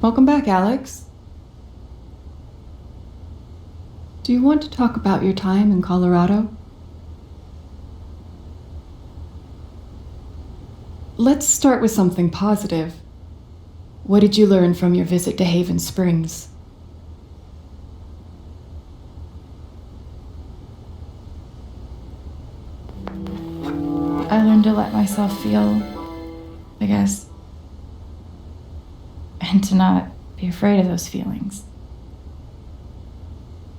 Welcome back, Alex. Do you want to talk about your time in Colorado? Let's start with something positive. What did you learn from your visit to Haven Springs? I learned to let myself feel, I guess, and to not be afraid of those feelings.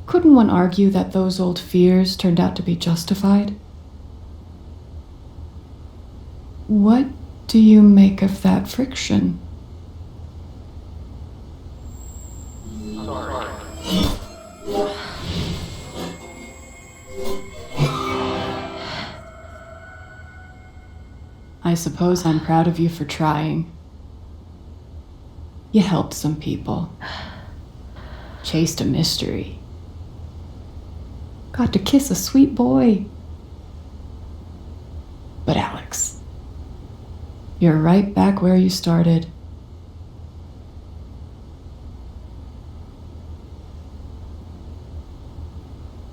Couldn't one argue that those old fears turned out to be justified? What do you make of that friction? I suppose I'm proud of you for trying. You helped some people. Chased a mystery. Got to kiss a sweet boy. But Alex, you're right back where you started.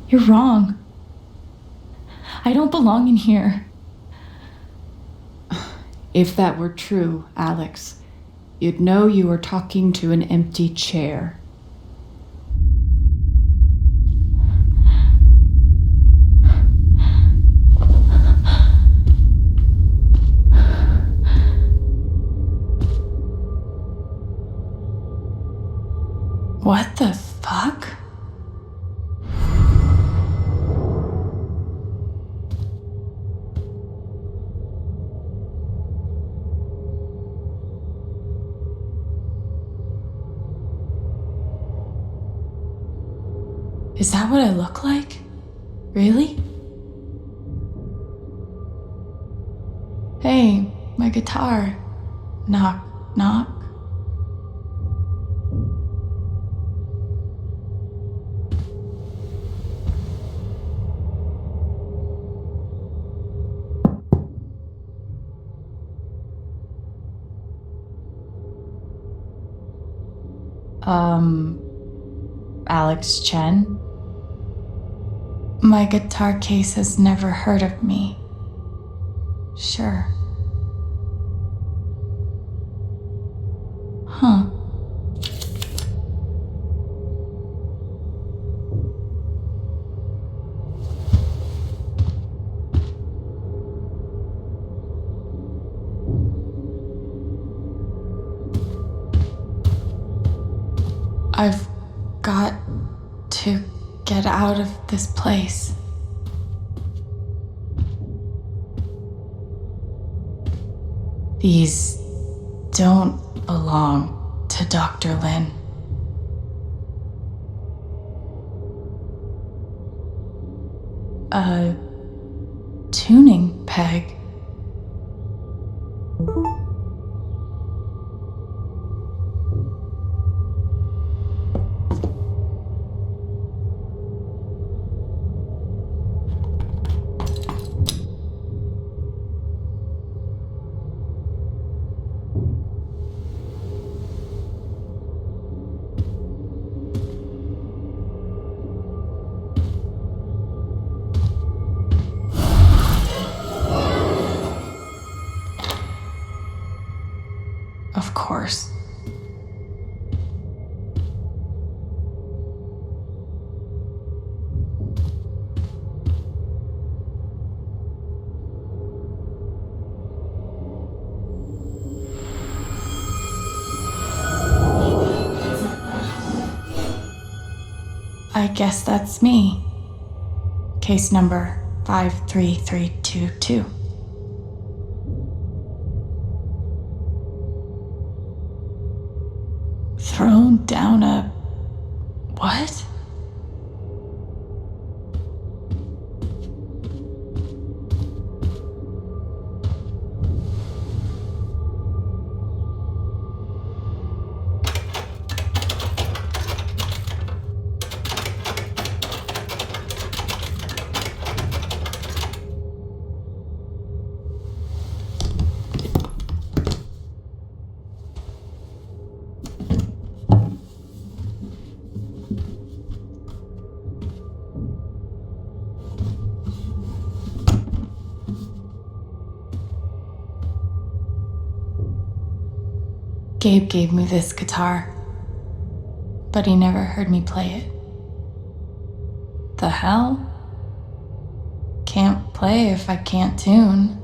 You're wrong. I don't belong in here. If that were true, Alex, you'd know you were talking to an empty chair. What the fuck? Is that what I look like? Really? Hey, my guitar. Knock, knock. Alex Chen? My guitar case has never heard of me. Sure. Huh. I've got to get out of this place. These don't belong to Dr. Lin. A tuning peg. Of course. I guess that's me. Case number 53322. Thrown down a... what? Gabe gave me this guitar, but he never heard me play it. The hell? Can't play if I can't tune.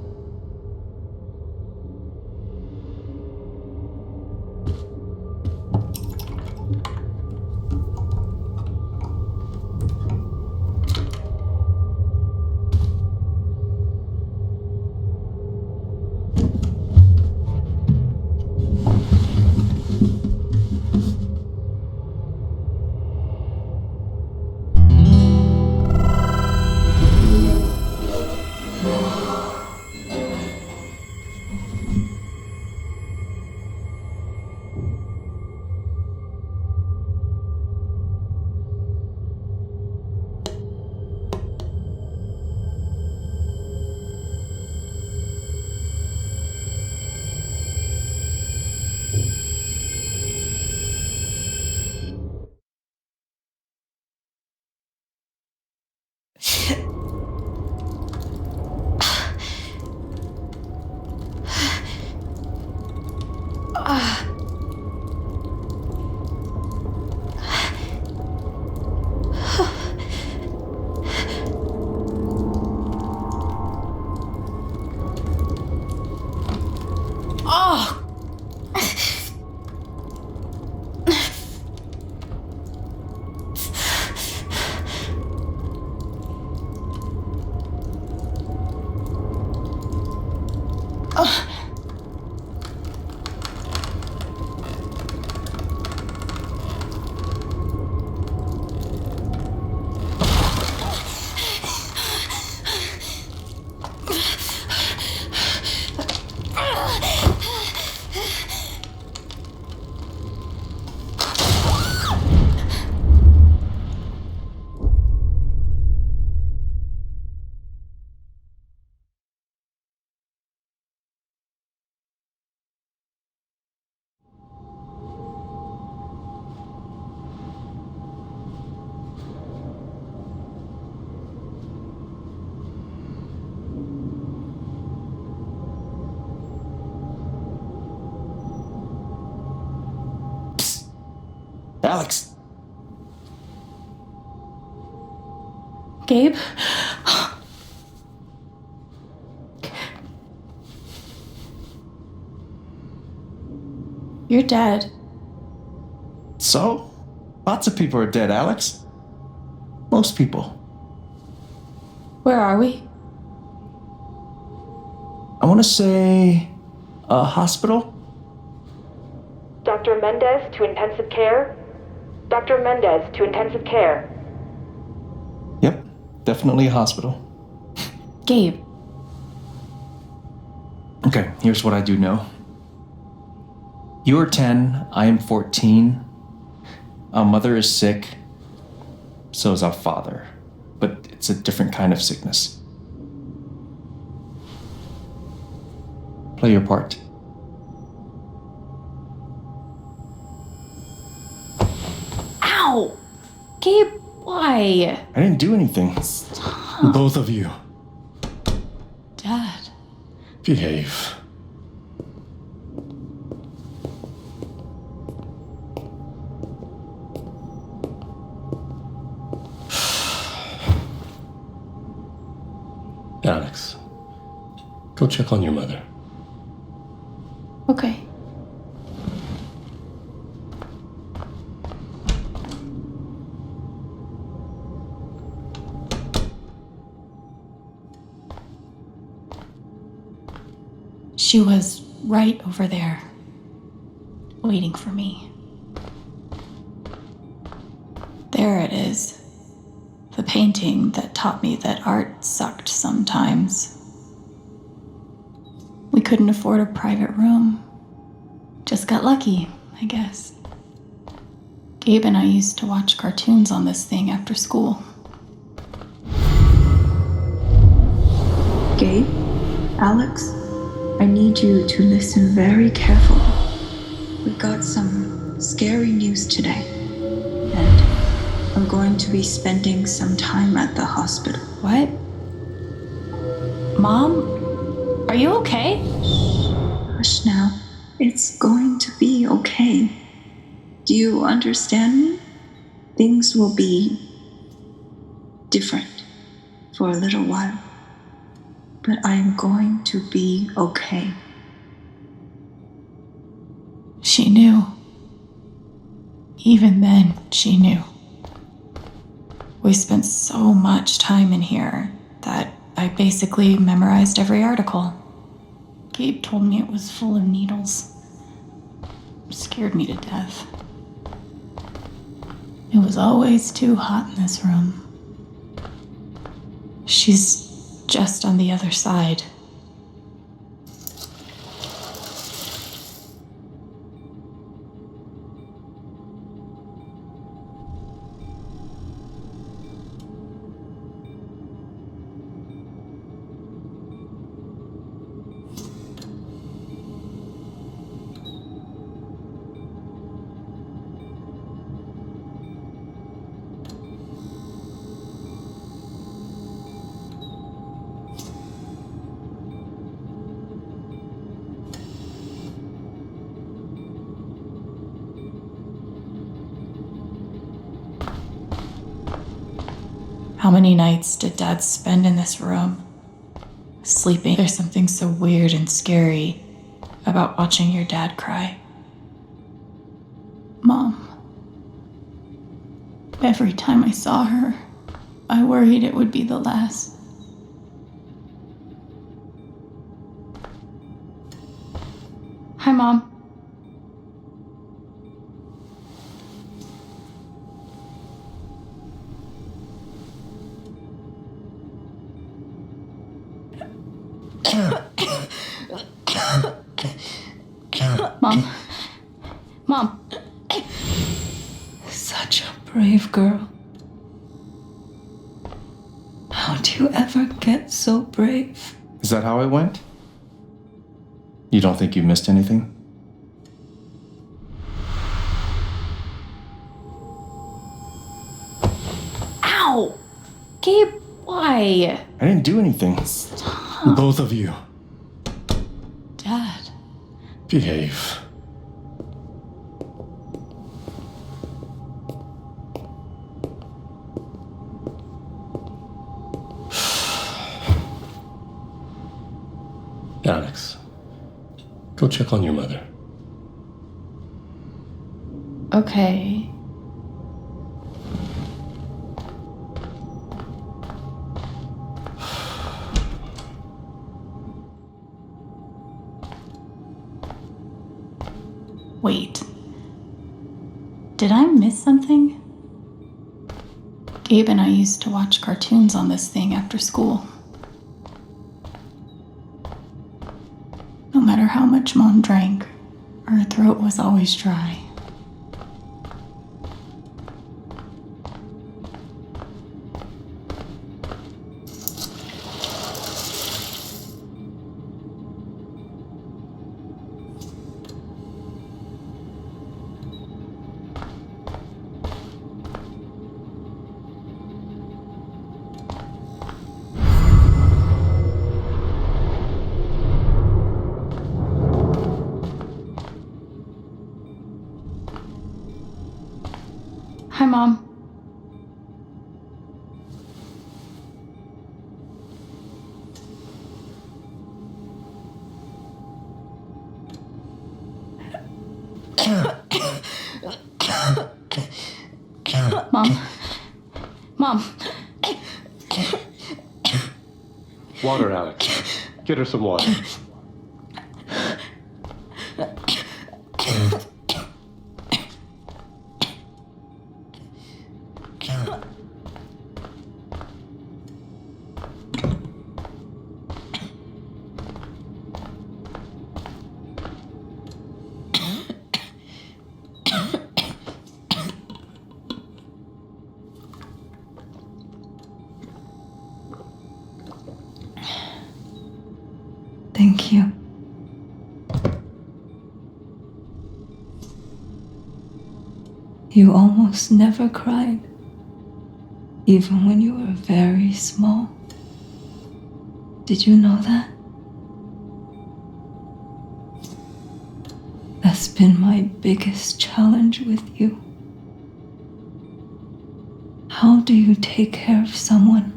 Alex! Gabe? You're dead. So? Lots of people are dead, Alex. Most people. Where are we? I want to say a hospital? Dr. Mendez to intensive care? Dr. Mendez to intensive care. Yep, definitely a hospital. Gabe. Okay, here's what I do know. You are 10, I am 14. Our mother is sick. So is our father. But it's a different kind of sickness. Play your part. Ow! Gabe, why? I didn't do anything. Stop. Both of you, Dad. behave. Alex, go check on your mother. Okay. She was right over there, waiting for me. There it is. The painting that taught me that art sucked sometimes. We couldn't afford a private room. Just got lucky, I guess. Gabe and I used to watch cartoons on this thing after school. Gabe, Alex, I need you to listen very carefully. We got some scary news today, and I'm going to be spending some time at the hospital. What? Mom? Are you okay? Hush now. It's going to be okay. Do you understand me? Things will be different for a little while, but I am going to be okay. She knew. Even then, she knew. We spent so much time in here that I basically memorized every article. Gabe told me it was full of needles. It scared me to death. It was always too hot in this room. She's just on the other side. How many nights did Dad spend in this room, sleeping? There's something so weird and scary about watching your dad cry. Mom. Every time I saw her, I worried it would be the last. Hi, Mom. Mom. Such a brave girl. How'd you ever get so brave? Is that how it went? You don't think you missed anything? Ow! Gabe, why? I didn't do anything. Both of you, Dad. behave. Alex, go check on your mother. Okay. Wait. Did I miss something? Gabe and I used to watch cartoons on this thing after school. No matter how much Mom drank, her throat was always dry. Hi, Mom. Mom. Water, Alex. Get her some water. Thank you. You almost never cried, even when you were very small. Did you know that? has been my biggest challenge with you. How do you take care of someone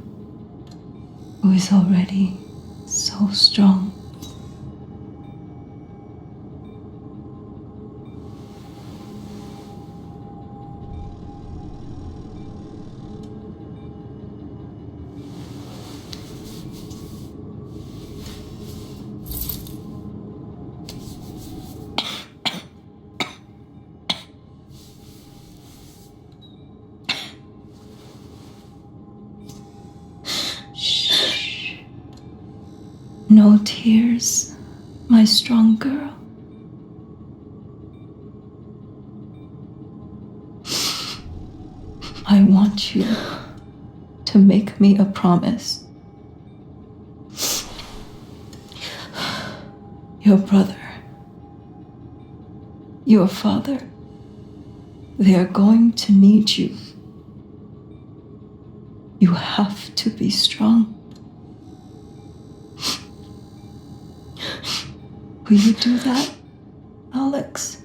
who is already so strong? No tears, my strong girl. I want you to make me a promise. Your brother, your father, they are going to need you. You have to be strong. Will you do that, Alex?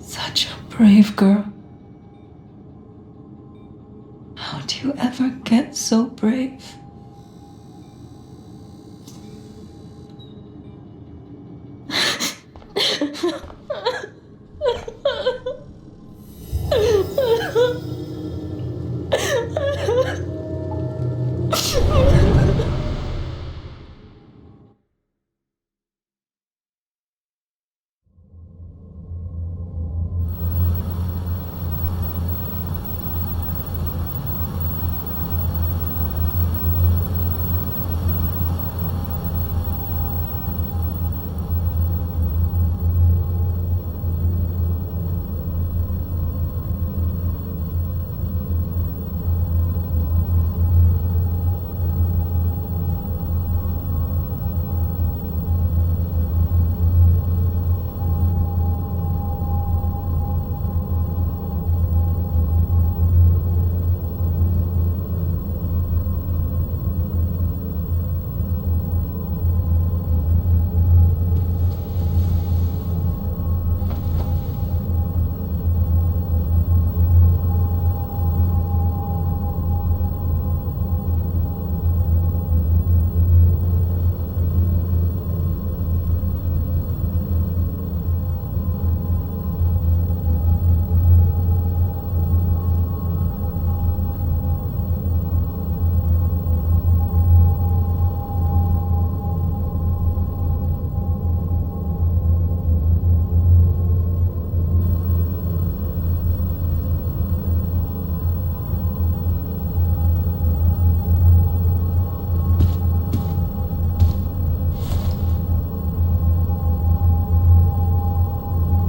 Such a brave girl. How do you ever get so brave?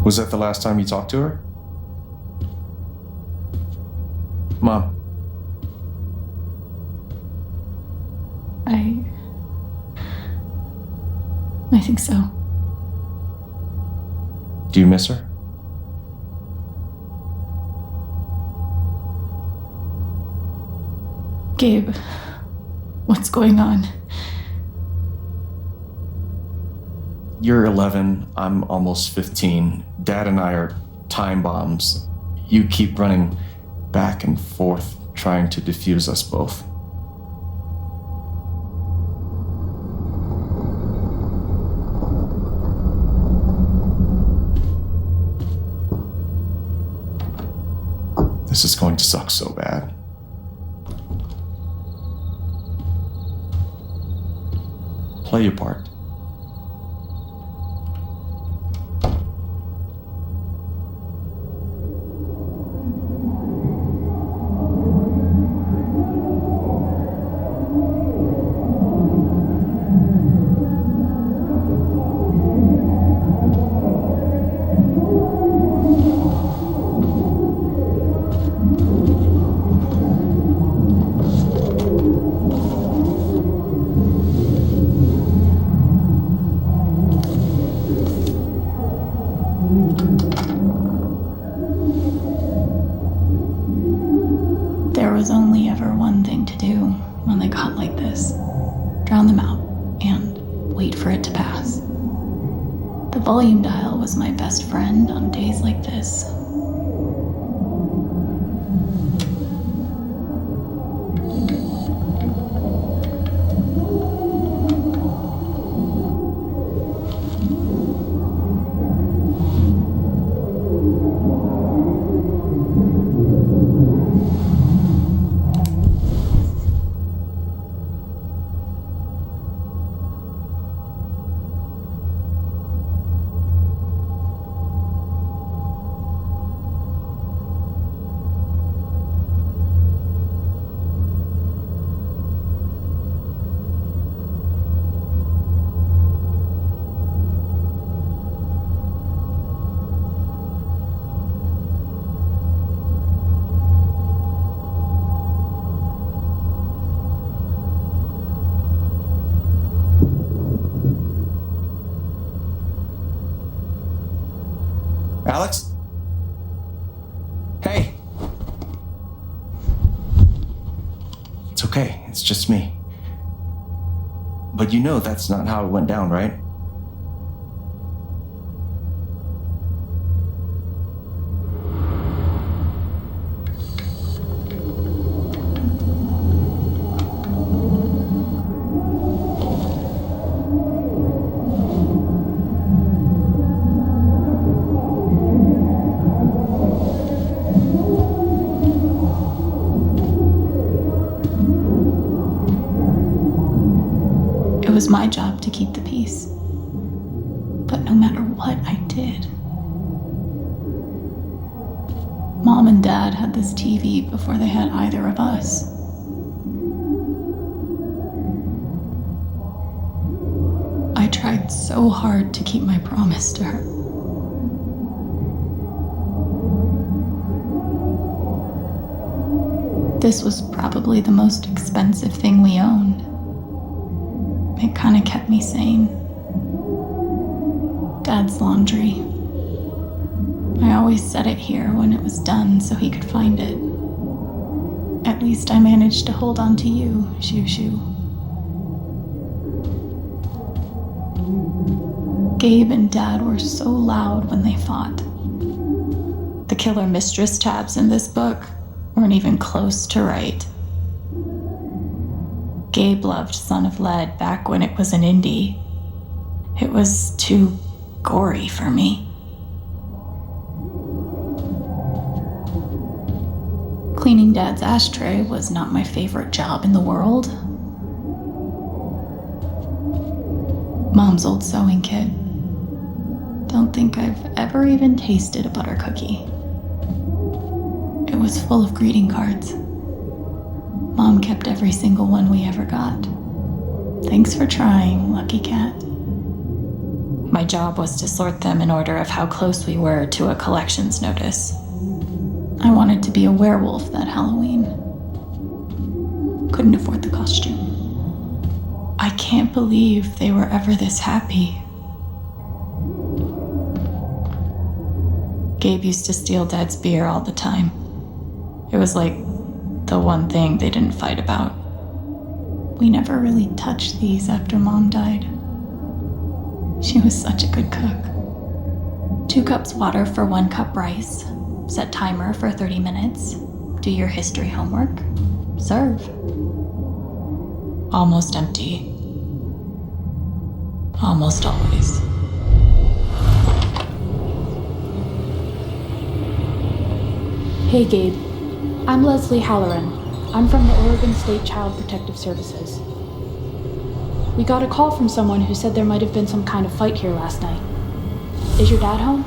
Was that the last time you talked to her? Mom. I think so. Do you miss her? Gabe, what's going on? You're 11, I'm almost 15. Dad and I are time bombs. You keep running back and forth, trying to defuse us both. This is going to suck so bad. Play your part. volume dial was my best friend on days like this. Alex? Hey! It's okay, it's just me. But you know that's not how it went down, right? It was my job to keep the peace. But no matter what I did, Mom and Dad had this TV before they had either of us. I tried so hard to keep my promise to her. This was probably the most expensive thing we owned. It kind of kept me sane. Dad's laundry. I always set it here when it was done so he could find it. At least I managed to hold on to you, Shoo Shoo. Gabe and Dad were so loud when they fought. The killer mistress tabs in this book weren't even close to right. Gabe loved Son of Lead back when it was an indie. It was too gory for me. Cleaning Dad's ashtray was not my favorite job in the world. Mom's old sewing kit. Don't think I've ever even tasted a butter cookie. It was full of greeting cards. Mom kept every single one we ever got. Thanks for trying, lucky cat. My job was to sort them in order of how close we were to a collections notice. I wanted to be a werewolf that Halloween. Couldn't afford the costume. I can't believe they were ever this happy. Gabe used to steal Dad's beer all the time. It was like the one thing they didn't fight about. We never really touched these after Mom died. She was such a good cook. 2 cups water for 1 cup rice. Set timer for 30 minutes. Do your history homework. Serve. Almost empty. Almost always. Hey Gabe, I'm Leslie Halloran. I'm from the Oregon State Child Protective Services. We got a call from someone who said there might have been some kind of fight here last night. Is your dad home?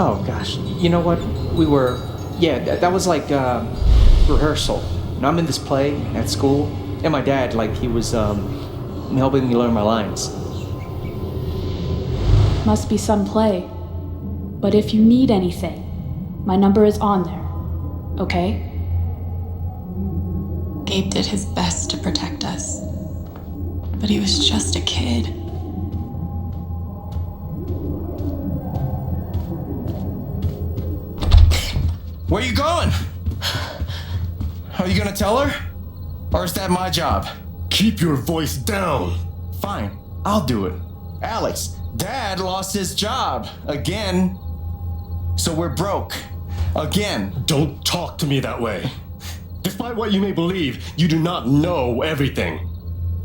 Oh gosh, you know what? That was like rehearsal. And I'm in this play at school, and my dad, he was helping me learn my lines. Must be some play. But if you need anything, my number is on there, okay? Gabe did his best to protect us, but he was just a kid. Where you going? Are you gonna tell her? Or is that my job? Keep your voice down. Fine, I'll do it. Alex, Dad lost his job. Again. So we're broke. Again. Don't talk to me that way. Despite what you may believe, you do not know everything.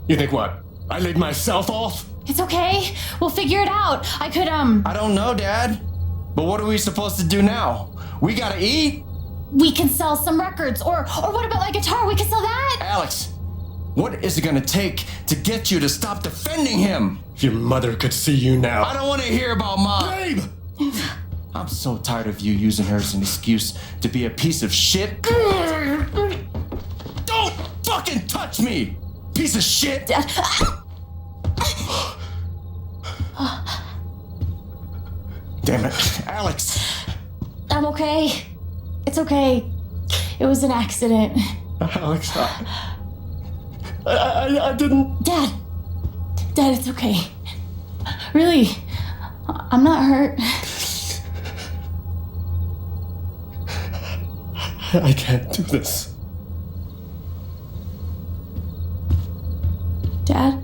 You think what? I laid myself off? It's okay. We'll figure it out. I don't know, Dad. But what are we supposed to do now? We gotta eat. We can sell some records. Or what about my guitar? We can sell that. Alex, what is it gonna take to get you to stop defending him? If your mother could see you now. I don't want to hear about Mom. Gabe! I'm so tired of you using her as an excuse to be a piece of shit. Don't fucking touch me, piece of shit. Dad. Damn it, Alex. I'm okay. It's okay. It was an accident. Alex, I didn't... Dad, it's okay. Really, I'm not hurt. I can't do this. Dad?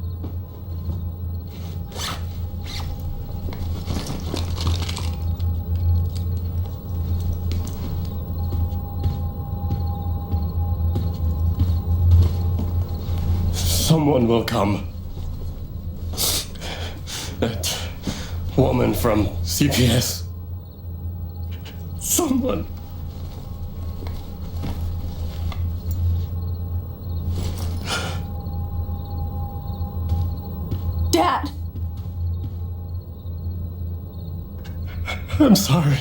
Someone will come. That woman from CPS. Someone. Dad! I'm sorry.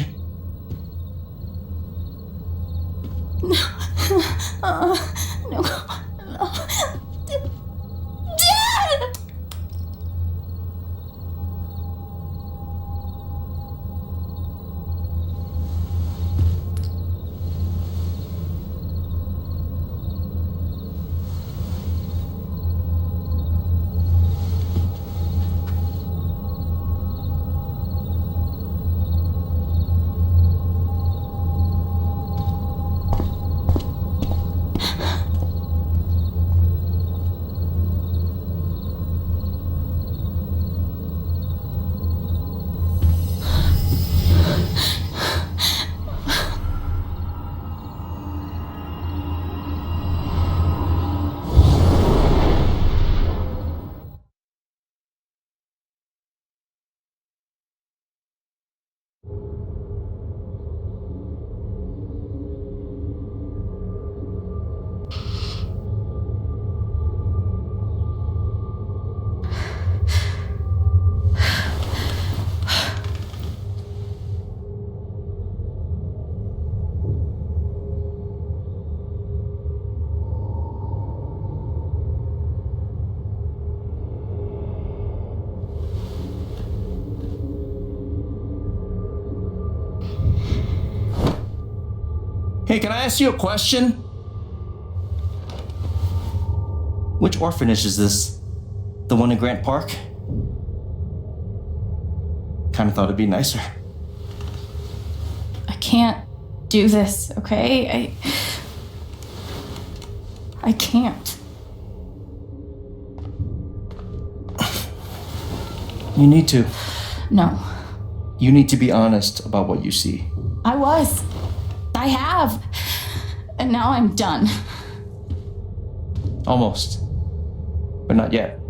No. Dad! Hey, can I ask you a question? Which orphanage is this? The one in Grant Park? Kinda thought it'd be nicer. I can't do this, okay? I can't. You need to. No. You need to be honest about what you see. I was. I have. And now I'm done. Almost. But not yet.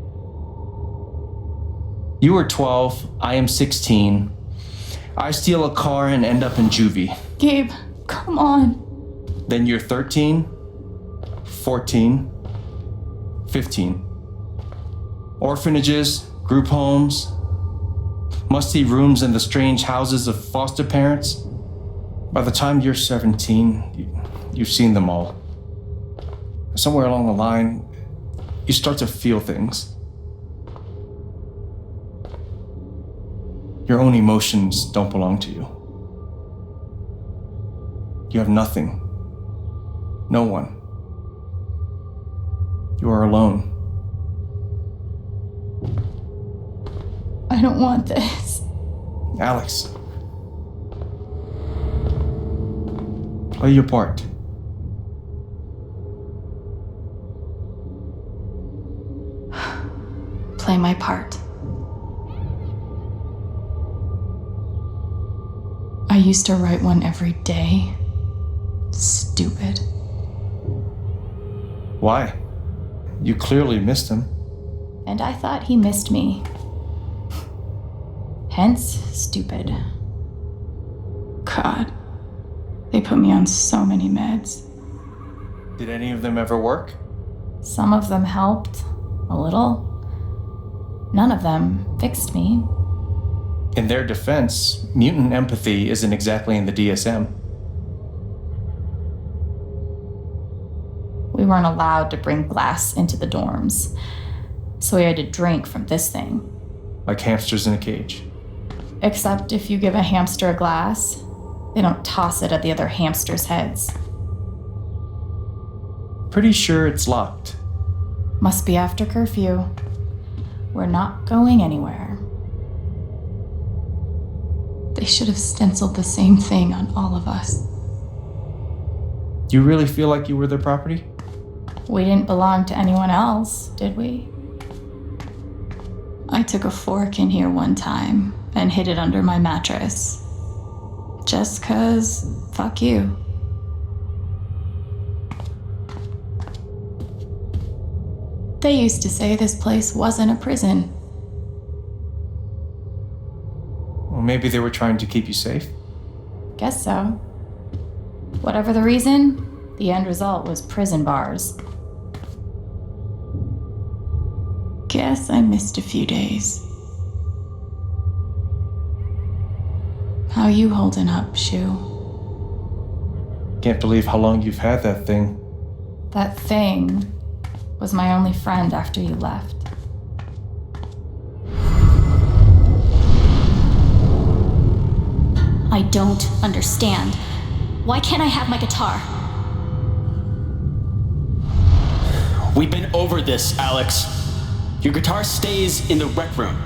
You were 12, I am 16. I steal a car and end up in juvie. Gabe, come on. Then you're 13, 14, 15. Orphanages, group homes, musty rooms in the strange houses of foster parents. By the time you're 17, you've seen them all. Somewhere along the line, you start to feel things. Your own emotions don't belong to you. You have nothing. No one. You are alone. I don't want this. Alex. Play your part. Play my part. used to write one every day. Stupid. Why? You clearly missed him. And I thought he missed me. Hence, stupid. God, they put me on so many meds. Did any of them ever work? Some of them helped, a little. None of them fixed me. In their defense, mutant empathy isn't exactly in the DSM. We weren't allowed to bring glass into the dorms, so we had to drink from this thing. Like hamsters in a cage. Except if you give a hamster a glass, they don't toss it at the other hamsters' heads. Pretty sure it's locked. Must be after curfew. We're not going anywhere. They should have stenciled the same thing on all of us. You really feel like you were their property? We didn't belong to anyone else, did we? I took a fork in here one time and hid it under my mattress. Just 'cause, fuck you. They used to say this place wasn't a prison. Well, maybe they were trying to keep you safe. Guess so. Whatever the reason, the end result was prison bars. Guess I missed a few days. How you holding up, Shu? Can't believe how long you've had that thing. That thing was my only friend after you left. I don't understand. Why can't I have my guitar? We've been over this, Alex. Your guitar stays in the rec room.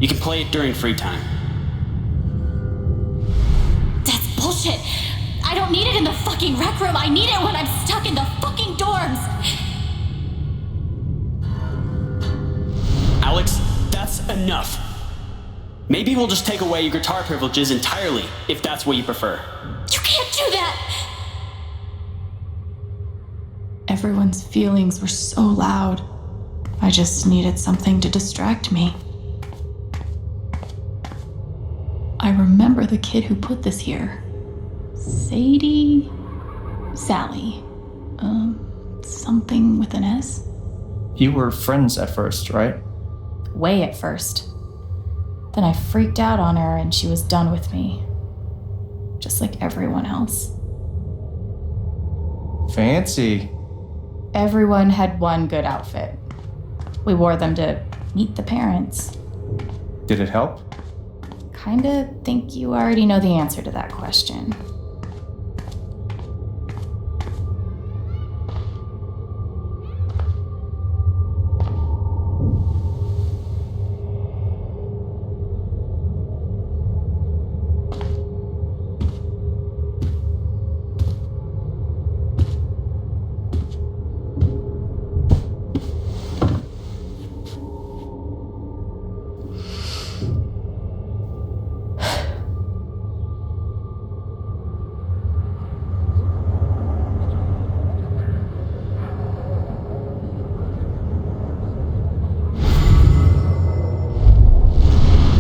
You can play it during free time. That's bullshit. I don't need it in the fucking rec room. I need it when I'm stuck in the fucking dorms. Alex, that's enough. Maybe we'll just take away your guitar privileges entirely, if that's what you prefer. You can't do that! Everyone's feelings were so loud. I just needed something to distract me. I remember the kid who put this here. Sadie? Sally. Something with an S? You were friends at first, right? Way at first. Then I freaked out on her and she was done with me. Just like everyone else. Fancy. Everyone had one good outfit. We wore them to meet the parents. Did it help? Kinda think you already know the answer to that question.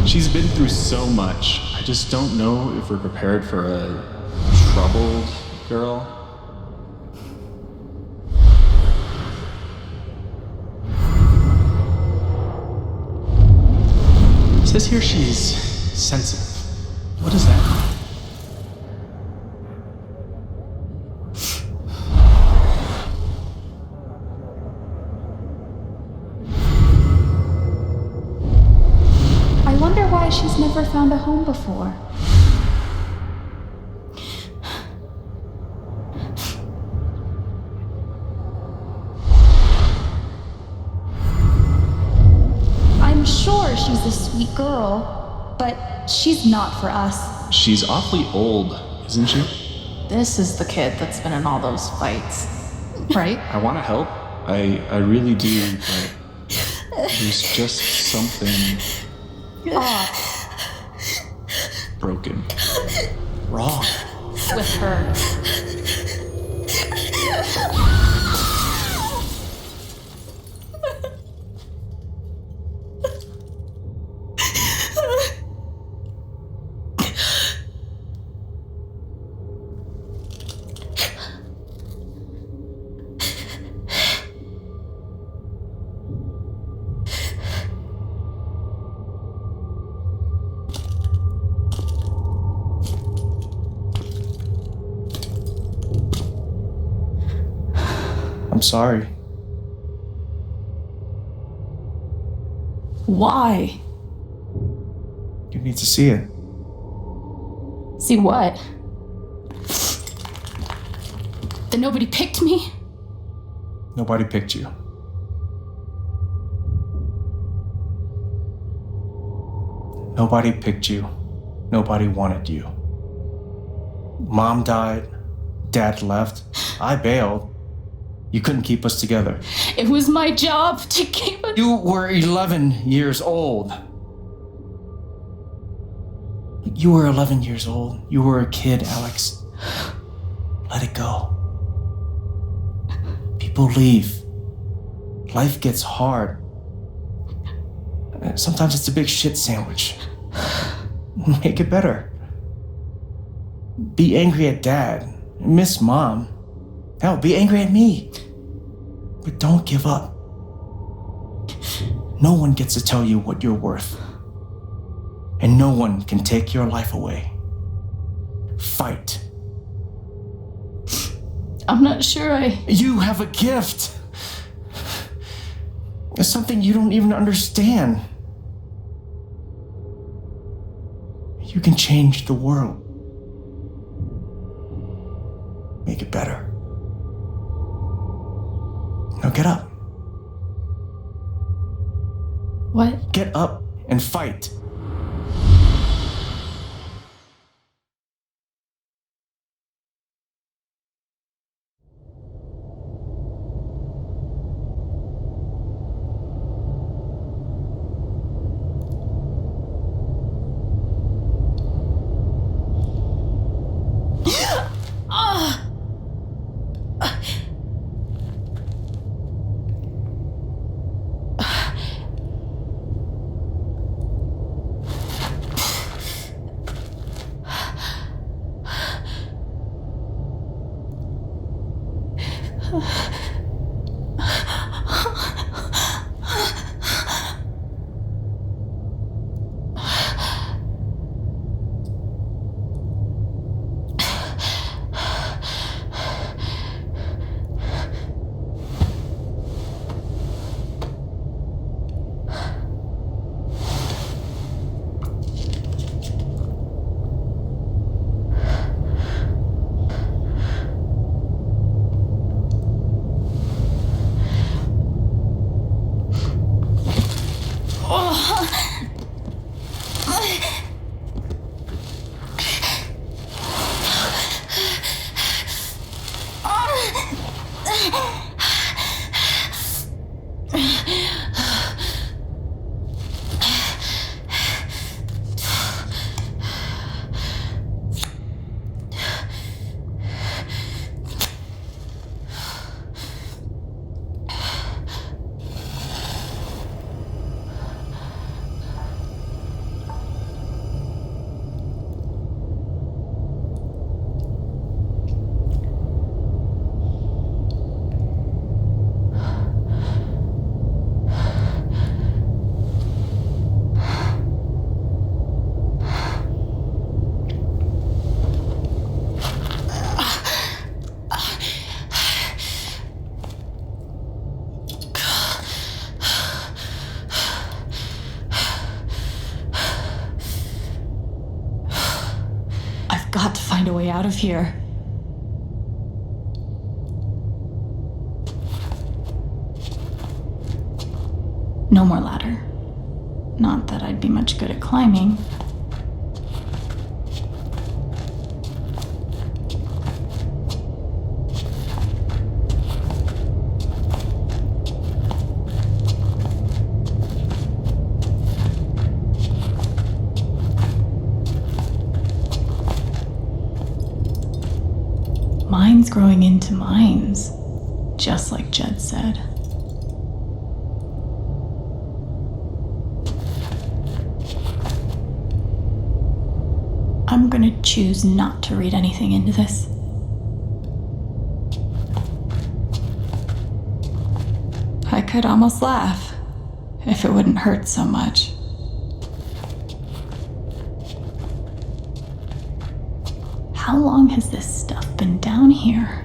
She's been through so much. I just don't know if we're prepared for a troubled girl. It says here she's sensitive. What is that? I wonder why she's never found a home before. I'm sure she's a sweet girl, but she's not for us. She's awfully old, isn't she? This is the kid that's been in all those fights, right? I want to help. I really do, but there's just something Off. broken. wrong? With her. I'm sorry. Why? You need to see it. See what? That nobody picked me? Nobody picked you. Nobody picked you. Nobody wanted you. Mom died. Dad left. I bailed. You couldn't keep us together. It was my job to keep us. You were 11 years old. You were 11 years old. You were a kid, Alex. Let it go. People leave. Life gets hard. Sometimes it's a big shit sandwich. Make it better. Be angry at Dad. Miss Mom. Hell, be angry at me. But don't give up. No one gets to tell you what you're worth. And no one can take your life away. Fight. I'm not sure You have a gift. It's something you don't even understand. You can change the world. Make it better. Now get up. What? Get up and fight. Got to find a way out of here. No more ladder. Not that I'd be much good at climbing. Mine's growing into mines, just like Jed said. I'm gonna choose not to read anything into this. I could almost laugh if it wouldn't hurt so much. How long has this stuff been down here?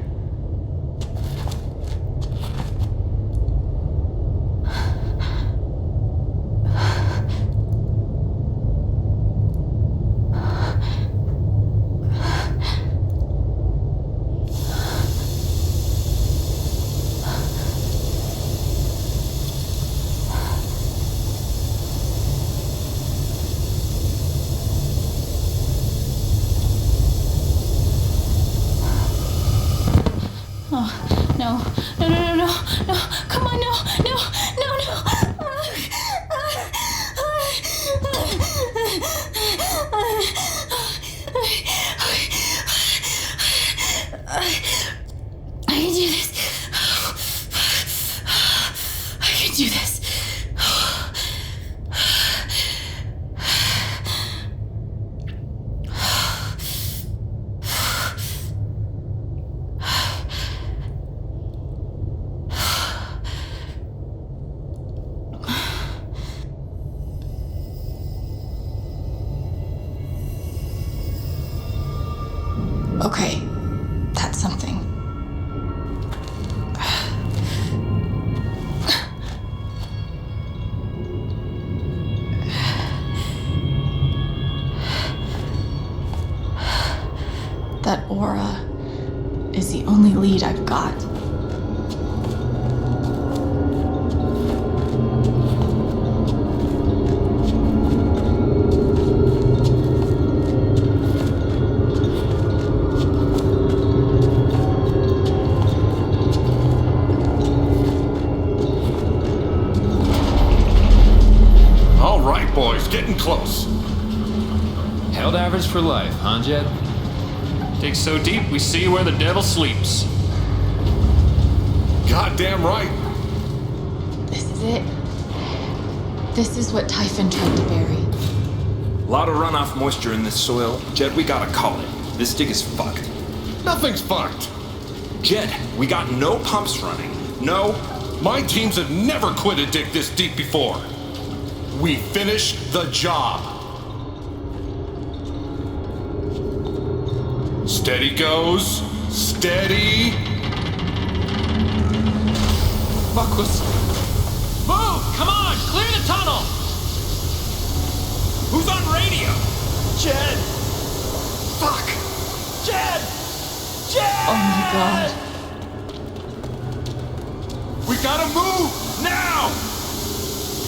Okay, that's something. That aura is the only lead I've got. Boys, getting close. Held average for life, huh, Jed? Dig so deep, we see where the devil sleeps. Goddamn right. This is it. This is what Typhon tried to bury. Lot of runoff moisture in this soil. Jed, we gotta call it. This dig is fucked. Nothing's fucked. Jed, we got no pumps running. No. My teams have never quit a dig this deep before. We finish the job. Steady goes. Steady. Fuck was... Move! Come on! Clear the tunnel! Who's on radio? Jed! Fuck! Jed! Jed! Oh my god. We gotta move! Now!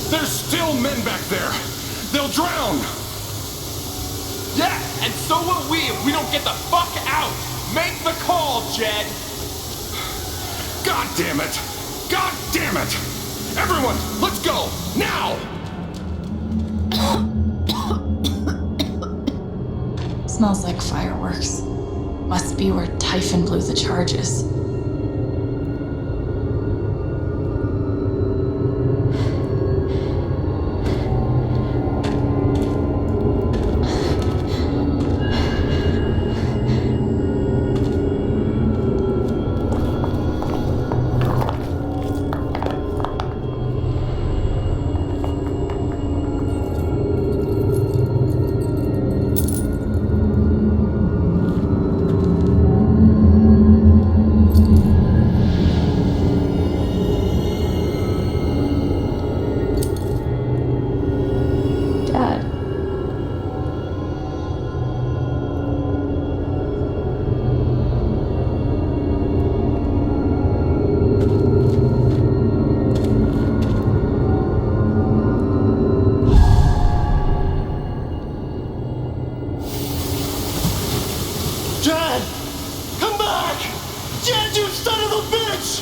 There's still men back there. They'll drown. Yeah, and so will we if we don't get the fuck out. Make the call, Jed. God damn it. God damn it. Everyone, let's go. Now. Smells like fireworks. Must be where Typhon blew the charges. Jed! Come back! Jed, you son of a bitch!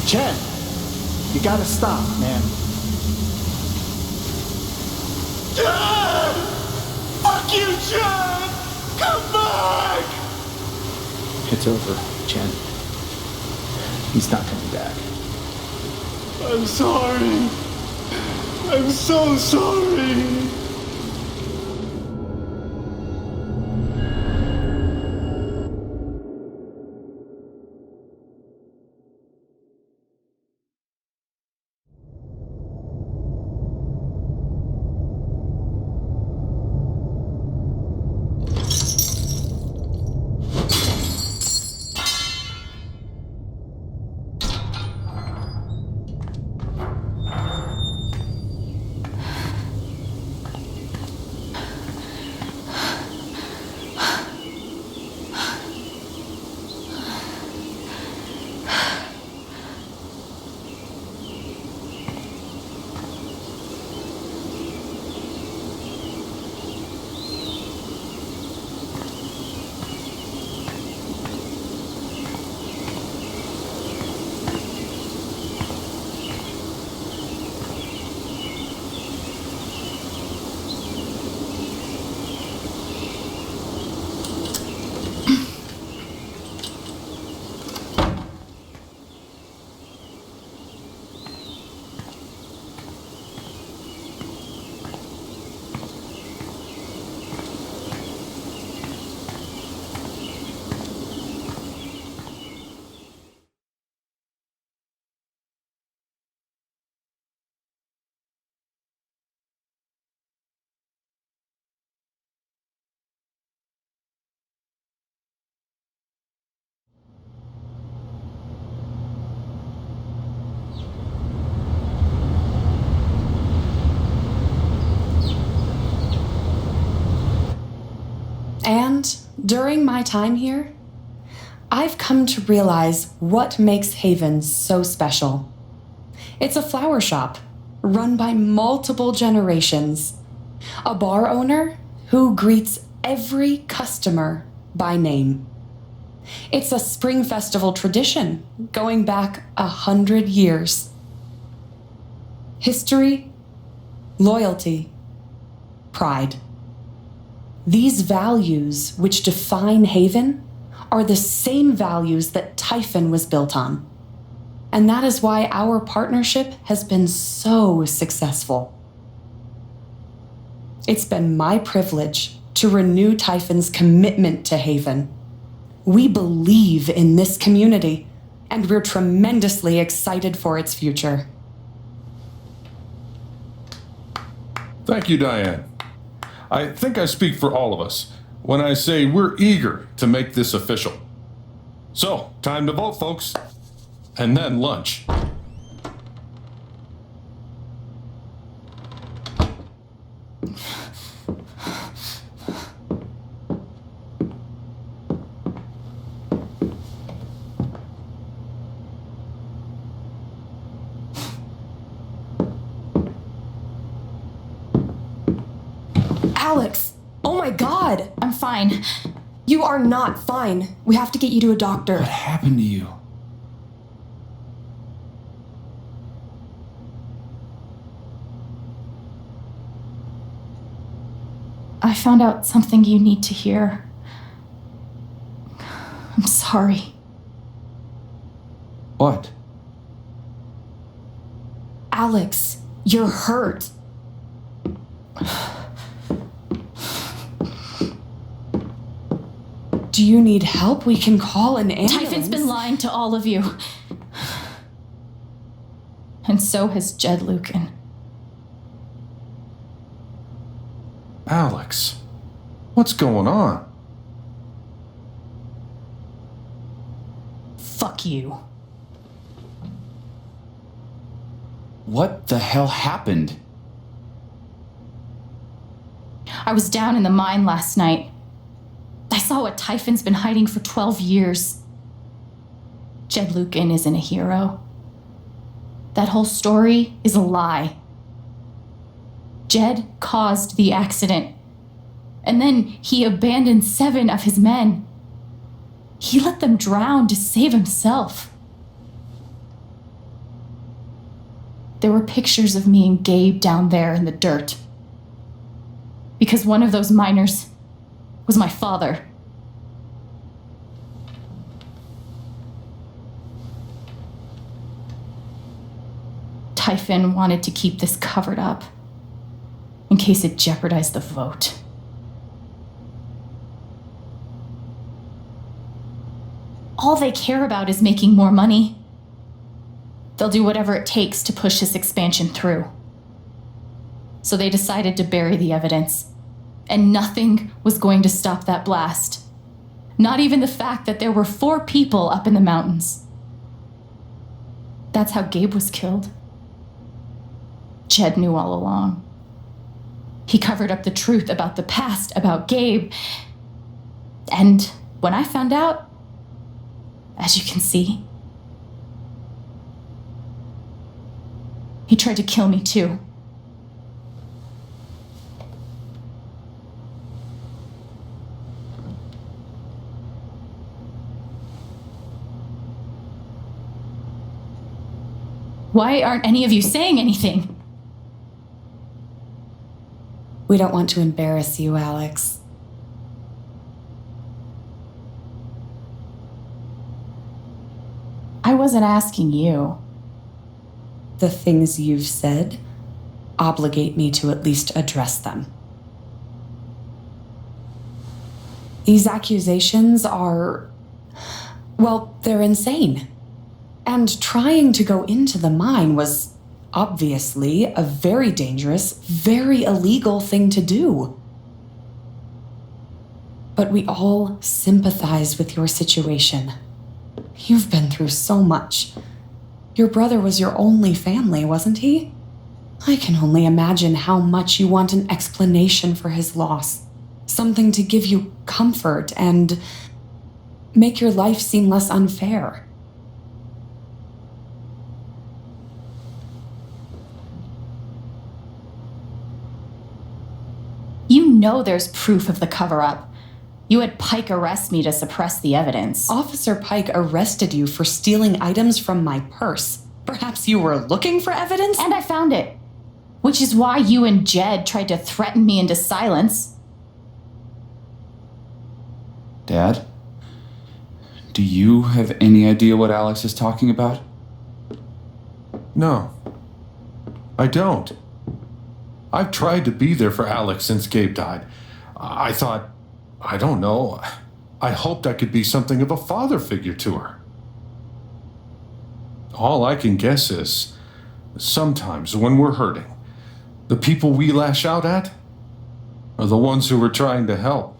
Chen, you gotta stop, man. Jed! Fuck you, Jed! Come back! It's over, Chen. He's not coming back. I'm sorry. I'm so sorry. And during my time here, I've come to realize what makes Haven so special. It's a flower shop run by multiple generations, a bar owner who greets every customer by name. It's a spring festival tradition going back 100 years. History, loyalty, pride. These values which define Haven are the same values that Typhon was built on. And that is why our partnership has been so successful. It's been my privilege to renew Typhon's commitment to Haven. We believe in this community, and we're tremendously excited for its future. Thank you, Diane. I think I speak for all of us when I say we're eager to make this official. So, time to vote, folks. And then lunch. Alex! Oh my God! I'm fine. You are not fine. We have to get you to a doctor. What happened to you? I found out something you need to hear. I'm sorry. What? Alex, you're hurt. Do you need help? We can call an ambulance. Typhon's been lying to all of you. And so has Jed Lucan. Alex, what's going on? Fuck you. What the hell happened? I was down in the mine last night. I saw what Typhon's been hiding for 12 years. Jed Lucan isn't a hero. That whole story is a lie. Jed caused the accident. And then he abandoned 7 of his men. He let them drown to save himself. There were pictures of me and Gabe down there in the dirt. Because one of those miners was my father. Finn wanted to keep this covered up, in case it jeopardized the vote. All they care about is making more money. They'll do whatever it takes to push this expansion through. So they decided to bury the evidence, and nothing was going to stop that blast. Not even the fact that there were 4 people up in the mountains. That's how Gabe was killed. Jed knew all along. He covered up the truth about the past, about Gabe. And when I found out, as you can see, he tried to kill me too. Why aren't any of you saying anything? We don't want to embarrass you, Alex. I wasn't asking you. The things you've said obligate me to at least address them. These accusations are, well, they're insane. And trying to go into the mine was obviously a very dangerous, very illegal thing to do. But we all sympathize with your situation. You've been through so much. Your brother was your only family, wasn't he? I can only imagine how much you want an explanation for his loss. Something to give you comfort and make your life seem less unfair. You know there's proof of the cover-up. You had Pike arrest me to suppress the evidence. Officer Pike arrested you for stealing items from my purse. Perhaps you were looking for evidence? And I found it. Which is why you and Jed tried to threaten me into silence. Dad? Do you have any idea what Alex is talking about? No, I don't. I've tried to be there for Alex since Gabe died. I thought, I don't know, I hoped I could be something of a father figure to her. All I can guess is, sometimes when we're hurting, the people we lash out at are the ones who we're trying to help.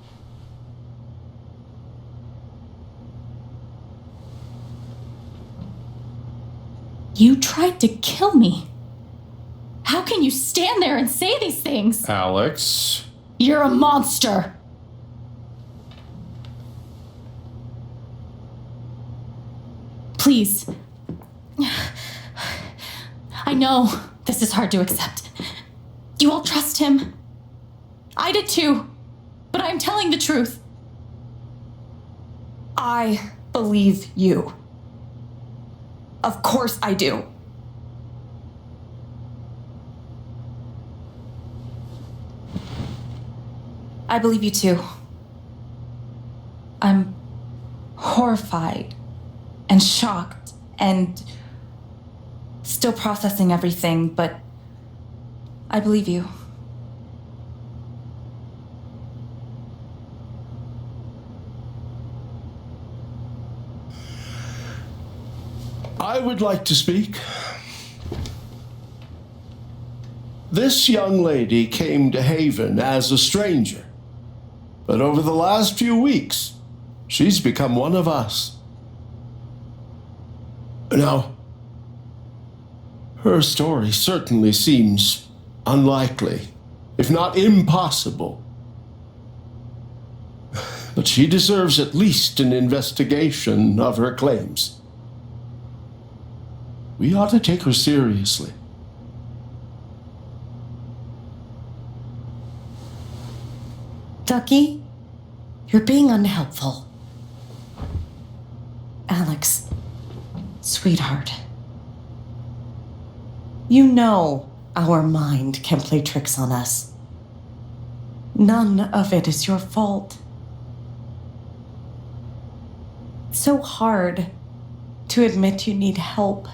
You tried to kill me. How can you stand there and say these things? Alex. You're a monster. Please. I know this is hard to accept. You all trust him. I did too. But I'm telling the truth. I believe you. Of course I do. I believe you too. I'm horrified and shocked and still processing everything, but I believe you. I would like to speak. This young lady came to Haven as a stranger, but over the last few weeks, she's become one of us. Now, her story certainly seems unlikely, if not impossible. But she deserves at least an investigation of her claims. We ought to take her seriously. Ducky, you're being unhelpful. Alex, sweetheart. You know our mind can play tricks on us. None of it is your fault. It's so hard to admit you need help.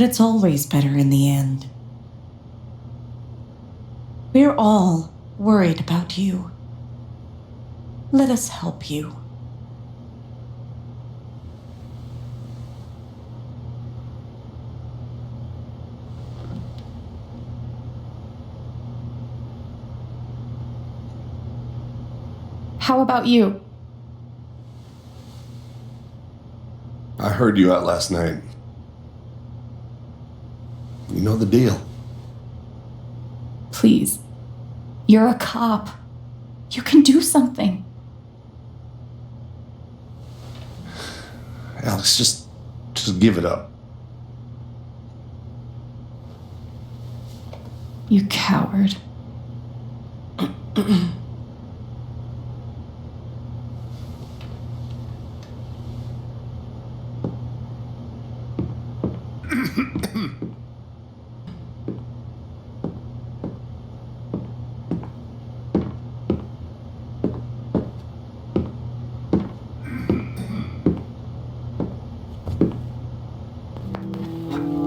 but it's always better in the end. We're all worried about you. Let us help you. How about you? I heard you out last night. You know the deal. Please. You're a cop. You can do something. Alex, just give it up. You coward.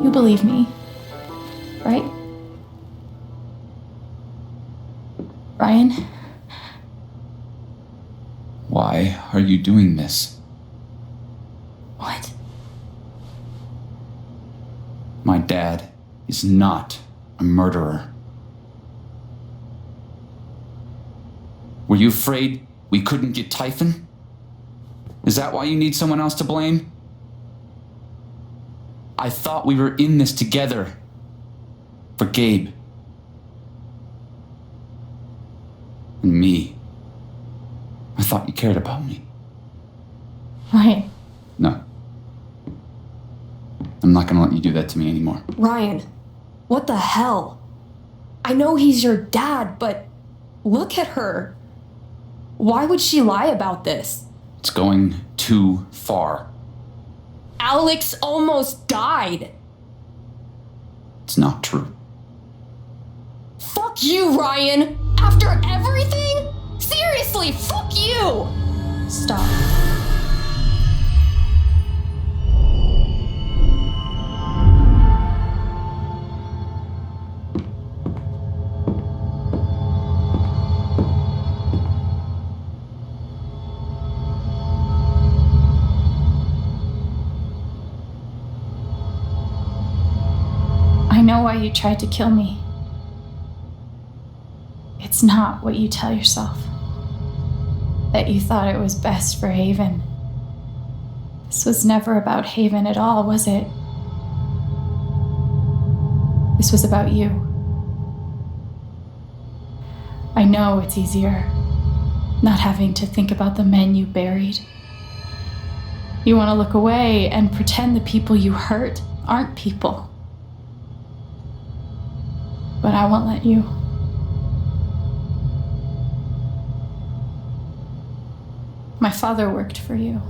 You believe me, right? Ryan? Why are you doing this? What? My dad is not a murderer. Were you afraid we couldn't get Typhon? Is that why you need someone else to blame? I thought we were in this together. For Gabe. And me. I thought you cared about me. Ryan. No. I'm not gonna let you do that to me anymore. Ryan, what the hell? I know he's your dad, but look at her. Why would she lie about this? It's going too far. Alex almost died. It's not true. Fuck you, Ryan! After everything? Seriously, fuck you! Stop. I know why you tried to kill me. It's not what you tell yourself. That you thought it was best for Haven. This was never about Haven at all, was it? This was about you. I know it's easier not having to think about the men you buried. You want to look away and pretend the people you hurt aren't people. But I won't let you. My father worked for you.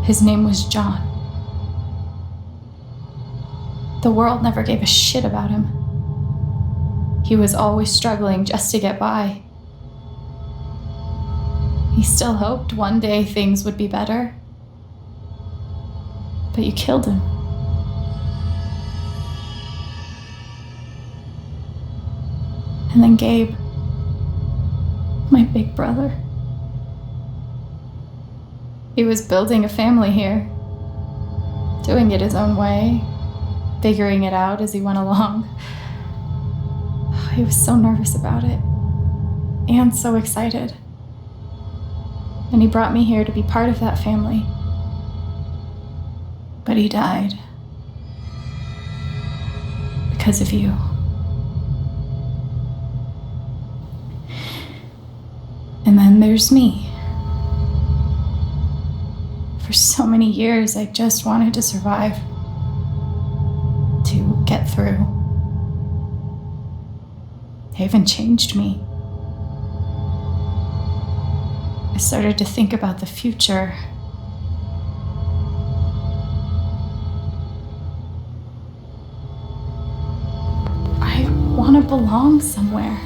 His name was John. The world never gave a shit about him. He was always struggling just to get by. He still hoped one day things would be better. But you killed him. And then Gabe, my big brother. He was building a family here, doing it his own way, figuring it out as he went along. He was so nervous about it, and so excited. And he brought me here to be part of that family. But he died. Because of you. And then there's me. For so many years, I just wanted to survive. To get through. Haven changed me. I started to think about the future. I want to belong somewhere.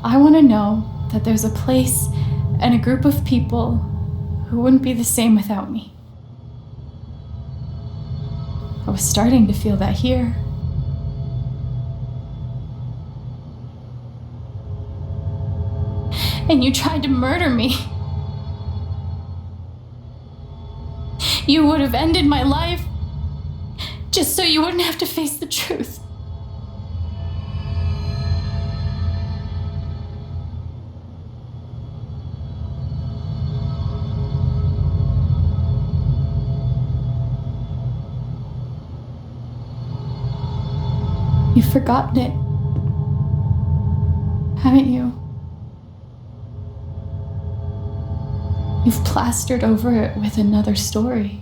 I want to know that there's a place and a group of people who wouldn't be the same without me. I was starting to feel that here. And you tried to murder me. You would have ended my life just so you wouldn't have to face the truth. You've forgotten it, haven't you? You've plastered over it with another story.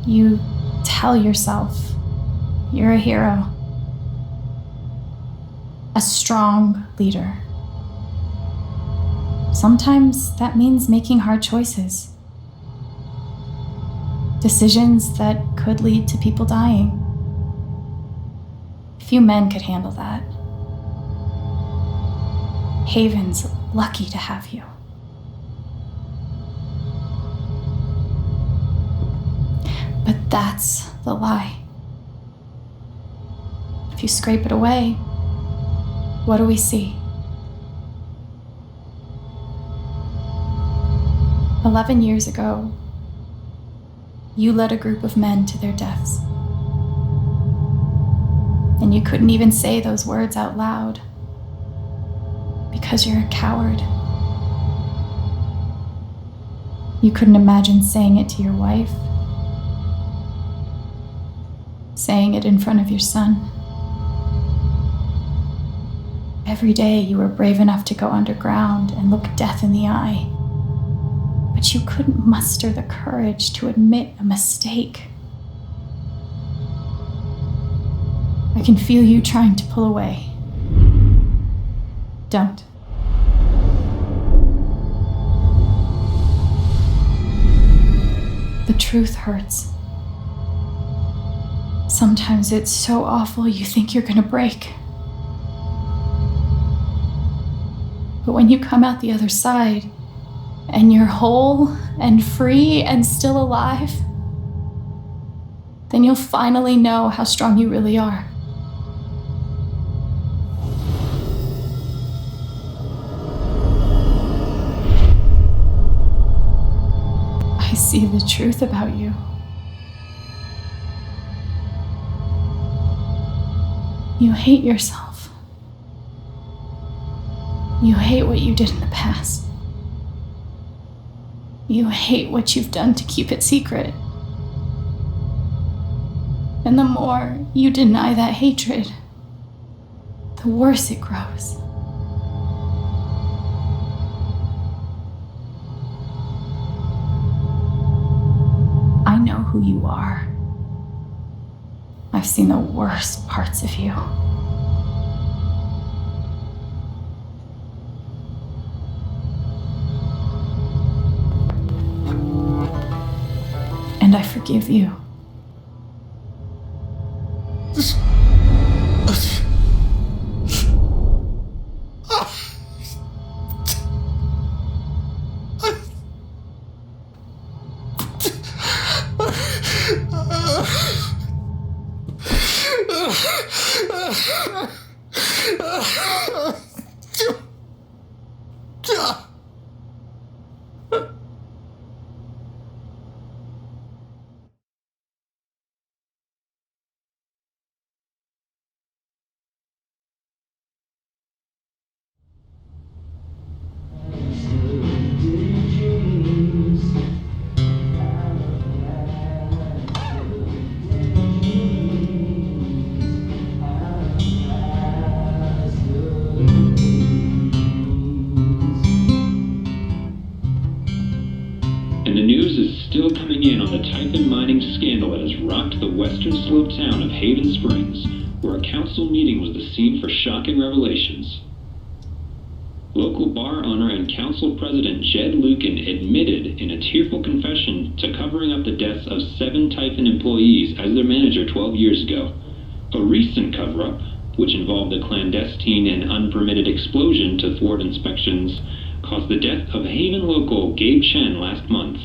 You tell yourself you're a hero, a strong leader. Sometimes that means making hard choices. Decisions that could lead to people dying. Few men could handle that. Haven's lucky to have you. But that's the lie. If you scrape it away, what do we see? 11 years ago, you led a group of men to their deaths. And you couldn't even say those words out loud because you're a coward. You couldn't imagine saying it to your wife, saying it in front of your son. Every day you were brave enough to go underground and look death in the eye. But you couldn't muster the courage to admit a mistake. I can feel you trying to pull away. Don't. The truth hurts. Sometimes it's so awful you think you're gonna break. But when you come out the other side, and you're whole and free and still alive, then you'll finally know how strong you really are. I see the truth about you. You hate yourself. You hate what you did in the past. You hate what you've done to keep it secret. And the more you deny that hatred, the worse it grows. I know who you are. I've seen the worst parts of you. And I forgive you. Still coming in on the Typhon mining scandal that has rocked the western slope town of Haven Springs, where a council meeting was the scene for shocking revelations. Local bar owner and council president Jed Lucan admitted in a tearful confession to covering up the deaths of 7 Typhon employees as their manager 12 years ago. A recent cover-up, which involved a clandestine and unpermitted explosion to thwart inspections, caused the death of Haven local Gabe Chen last month.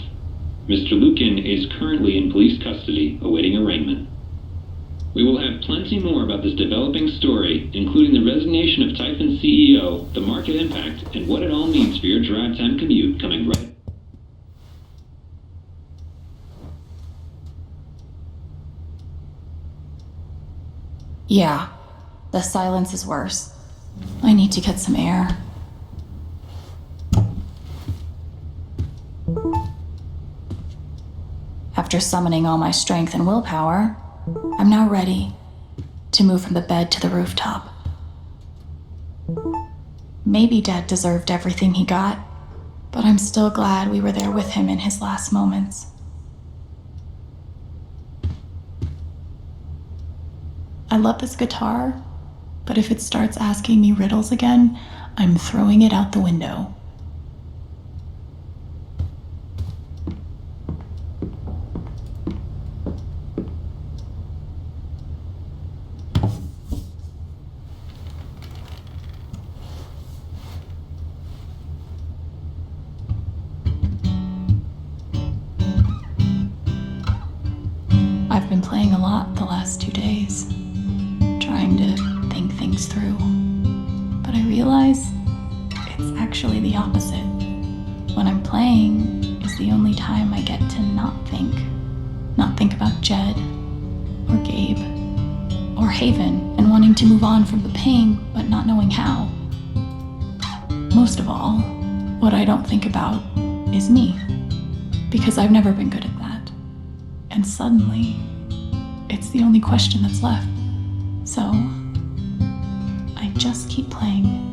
Mr. Lucan is currently in police custody, awaiting arraignment. We will have plenty more about this developing story, including the resignation of Typhon's CEO, the market impact, and what it all means for your drive time commute coming right. Yeah, the silence is worse. I need to get some air. After summoning all my strength and willpower, I'm now ready to move from the bed to the rooftop. Maybe Dad deserved everything he got, but I'm still glad we were there with him in his last moments. I love this guitar, but if it starts asking me riddles again, I'm throwing it out the window. I've been playing a lot the last 2 days, trying to think things through. But I realize it's actually the opposite. When I'm playing is the only time I get to not think. Not think about Jed, or Gabe, or Haven, and wanting to move on from the pain, but not knowing how. Most of all, what I don't think about is me, because I've never been good at that. And suddenly, it's the only question that's left. So, I just keep playing.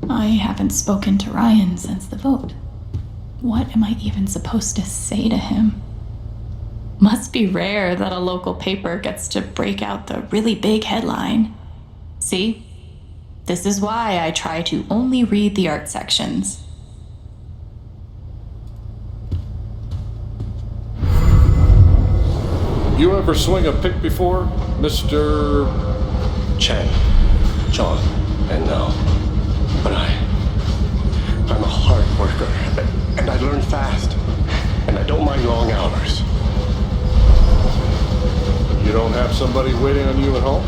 I haven't spoken to Ryan since the vote. What am I even supposed to say to him? Must be rare that a local paper gets to break out the really big headline. See? This is why I try to only read the art sections. You ever swing a pick before, Mr. Chen, John, and now. But I'm a hard worker, and I learn fast, and I don't mind long hours. You don't have somebody waiting on you at home?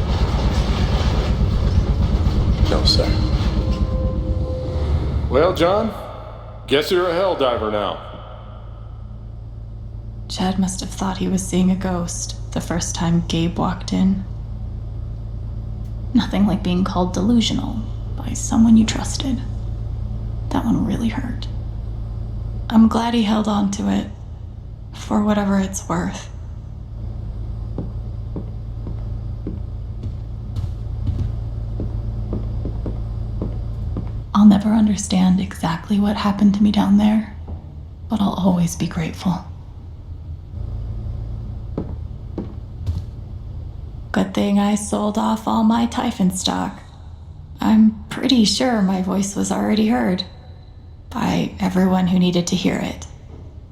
No, sir. Well, John, guess you're a hell diver now. Chad must have thought he was seeing a ghost the first time Gabe walked in. Nothing like being called delusional by someone you trusted. That one really hurt. I'm glad he held on to it, for whatever it's worth. I'll never understand exactly what happened to me down there, but I'll always be grateful. Good thing I sold off all my Typhon stock. I'm pretty sure my voice was already heard by everyone who needed to hear it.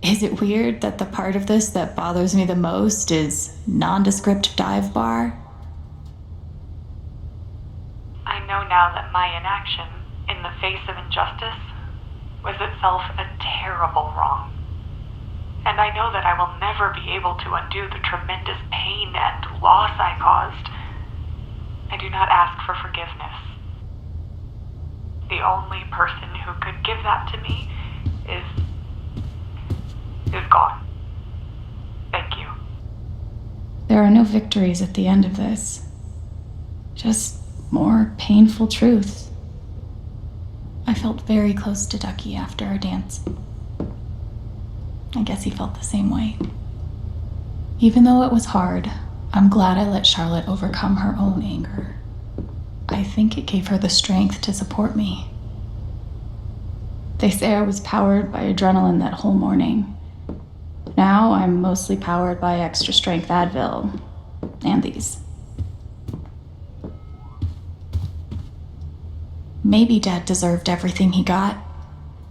Is it weird that the part of this that bothers me the most is nondescript dive bar? I know now that my inaction in the face of injustice was itself a terrible wrong. And I know that I will never be able to undo the tremendous pain and loss I caused. I do not ask for forgiveness. The only person who could give that to me is gone. Thank you. There are no victories at the end of this. Just more painful truths. I felt very close to Ducky after our dance. I guess he felt the same way. Even though it was hard, I'm glad I let Charlotte overcome her own anger. I think it gave her the strength to support me. They say I was powered by adrenaline that whole morning. And now, I'm mostly powered by extra strength Advil and these. Maybe Dad deserved everything he got,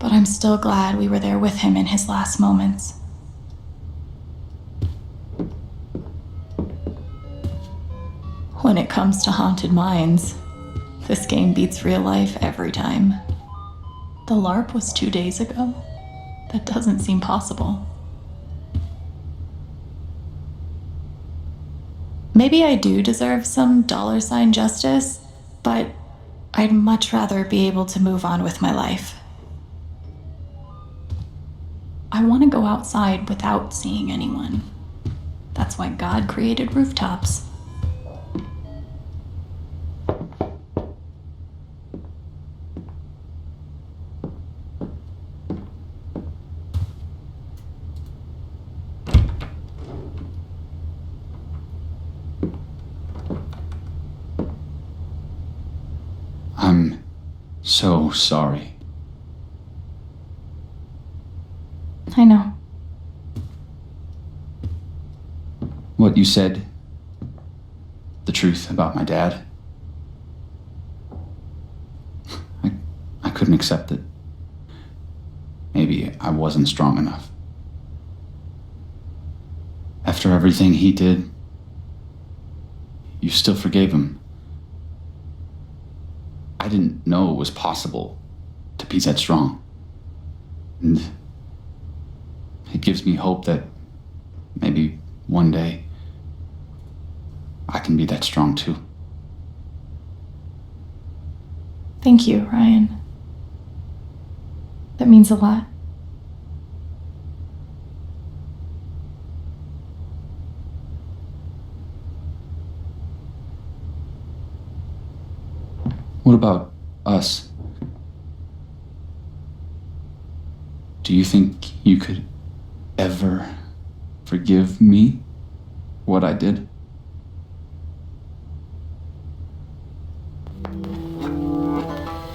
but I'm still glad we were there with him in his last moments. When it comes to haunted mines, this game beats real life every time. The LARP was 2 days ago. That doesn't seem possible. Maybe I do deserve some $ justice, but I'd much rather be able to move on with my life. I want to go outside without seeing anyone. That's why God created rooftops. I'm so sorry. I know. What you said, the truth about my dad, I couldn't accept it. Maybe I wasn't strong enough. After everything he did, you still forgave him. I didn't know it was possible to be that strong. And it gives me hope that maybe one day I can be that strong too. Thank you, Ryan. That means a lot. What about us? Do you think you could ever forgive me what I did?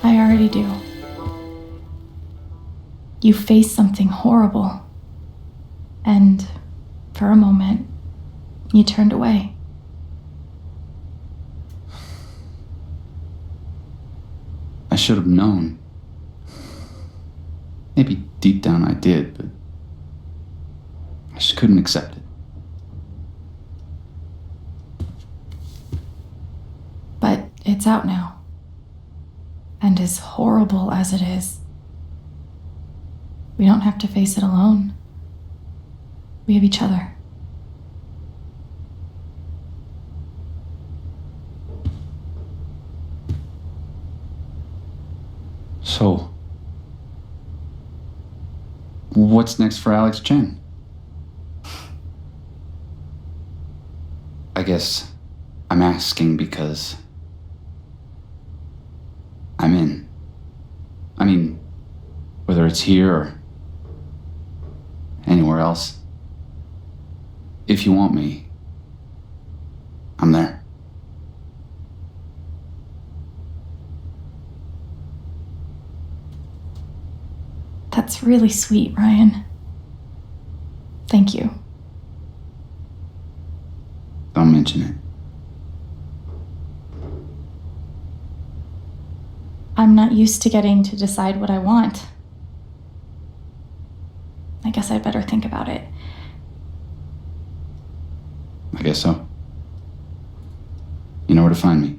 I already do. You faced something horrible, and for a moment, you turned away. I should have known. Maybe deep down I did, but I just couldn't accept it. But it's out now. And as horrible as it is, we don't have to face it alone. We have each other. So, what's next for Alex Chen? I guess I'm asking because I'm in. I mean, whether it's here or anywhere else, if you want me, I'm there. That's really sweet, Ryan. Thank you. Don't mention it. I'm not used to getting to decide what I want. I guess I'd better think about it. I guess so. You know where to find me.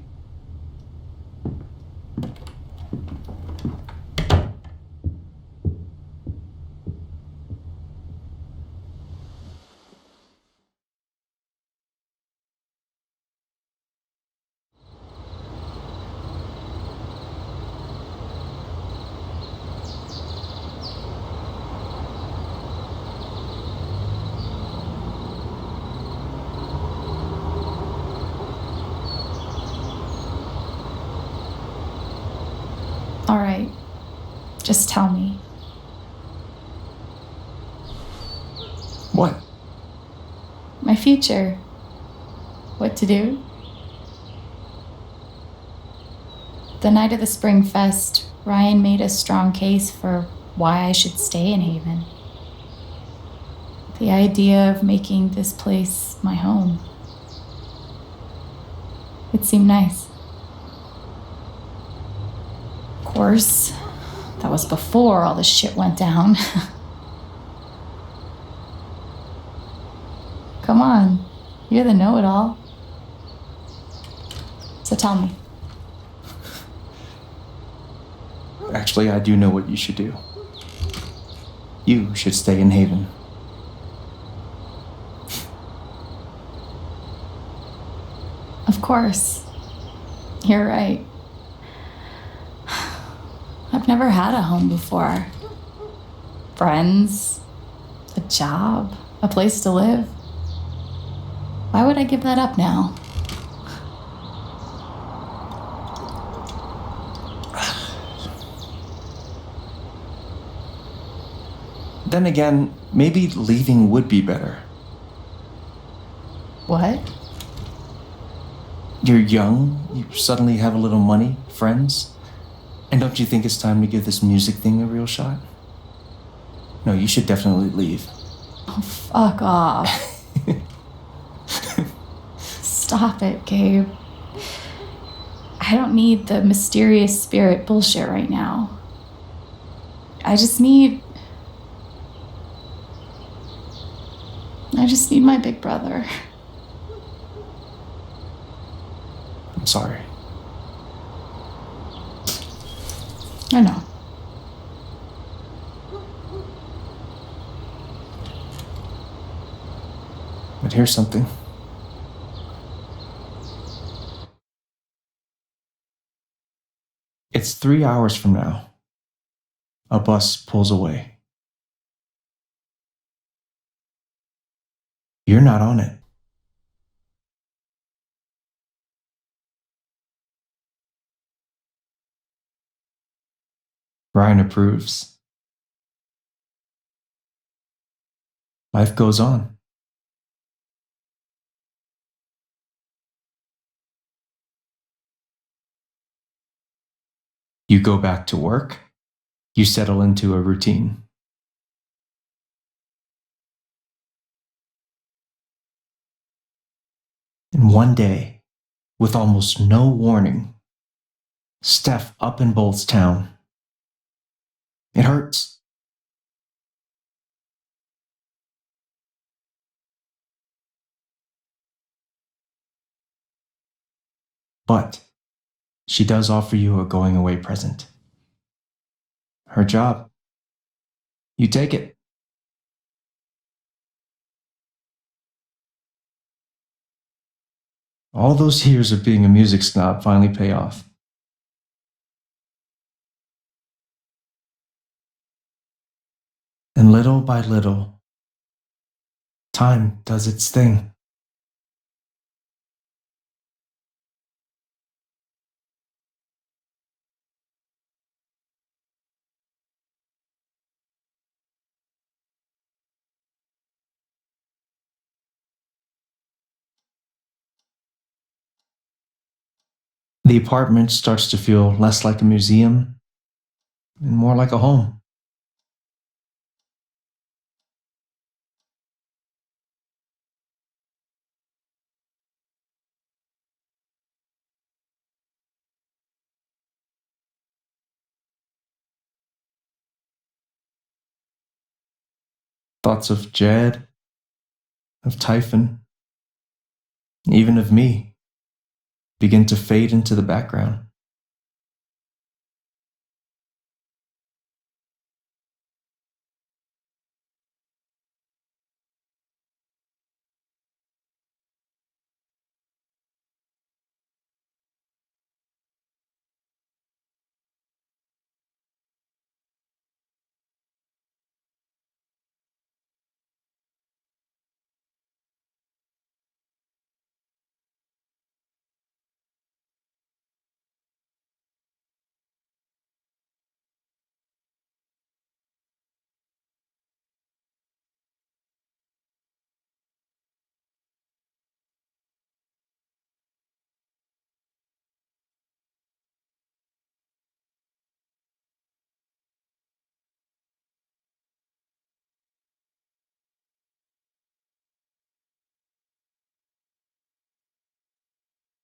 All right, just tell me. What? My future. What to do? The night of the Spring Fest, Ryan made a strong case for why I should stay in Haven. The idea of making this place my home. It seemed nice. Of course, that was before all the shit went down. Come on, you're the know-it-all. So tell me. Actually, I do know what you should do. You should stay in Haven. Of course. You're right. I've never had a home before. Friends, a job, a place to live. Why would I give that up now? Then again, maybe leaving would be better. What? You're young, you suddenly have a little money, friends, and don't you think it's time to give this music thing a real shot? No, you should definitely leave. Oh, fuck off. Stop it, Gabe. I don't need the mysterious spirit bullshit right now. I just need my big brother. I'm sorry. I know. But here's something. It's 3 hours from now. A bus pulls away. You're not on it. Ryan approves. Life goes on. You go back to work. You settle into a routine. And one day, with almost no warning, Steph up and bolts town. It hurts. But she does offer you a going away present. Her job. You take it. All those years of being a music snob finally pay off. And little by little, time does its thing. The apartment starts to feel less like a museum and more like a home. Thoughts of Jed, of Typhon, even of me, begin to fade into the background.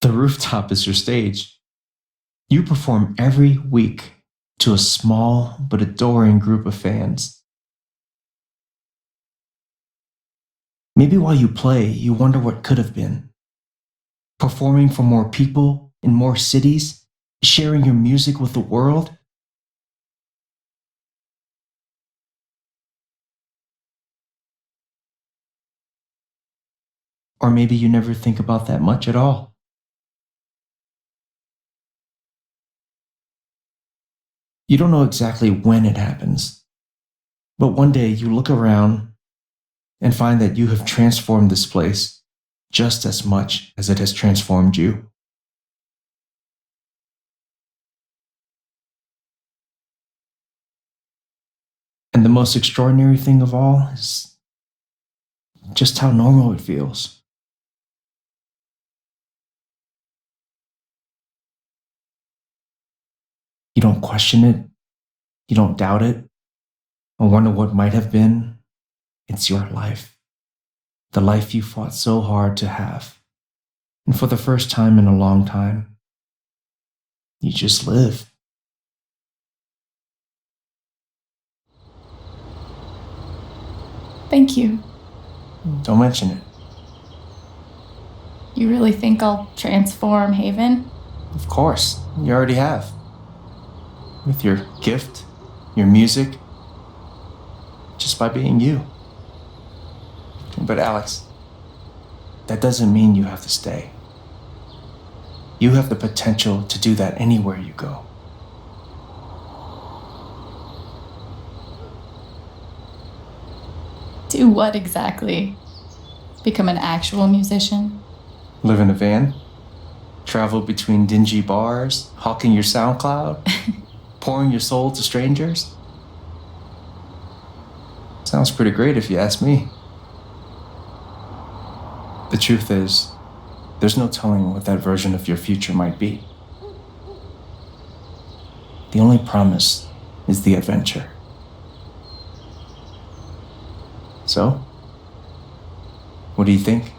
The rooftop is your stage. You perform every week to a small but adoring group of fans. Maybe while you play, you wonder what could have been. Performing for more people in more cities, sharing your music with the world. Or maybe you never think about that much at all. You don't know exactly when it happens, but one day you look around and find that you have transformed this place just as much as it has transformed you. And the most extraordinary thing of all is just how normal it feels. You don't question it, you don't doubt it, or wonder what might have been. It's your life, the life you fought so hard to have. And for the first time in a long time, you just live. Thank you. Don't mention it. You really think I'll transform Haven? Of course, you already have. With your gift, your music, just by being you. But Alex, that doesn't mean you have to stay. You have the potential to do that anywhere you go. Do what exactly? Become an actual musician? Live in a van, travel between dingy bars, hawking your SoundCloud, pouring your soul to strangers. Sounds pretty great if you ask me. The truth is, there's no telling what that version of your future might be. The only promise is the adventure. So, what do you think?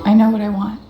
I know what I want.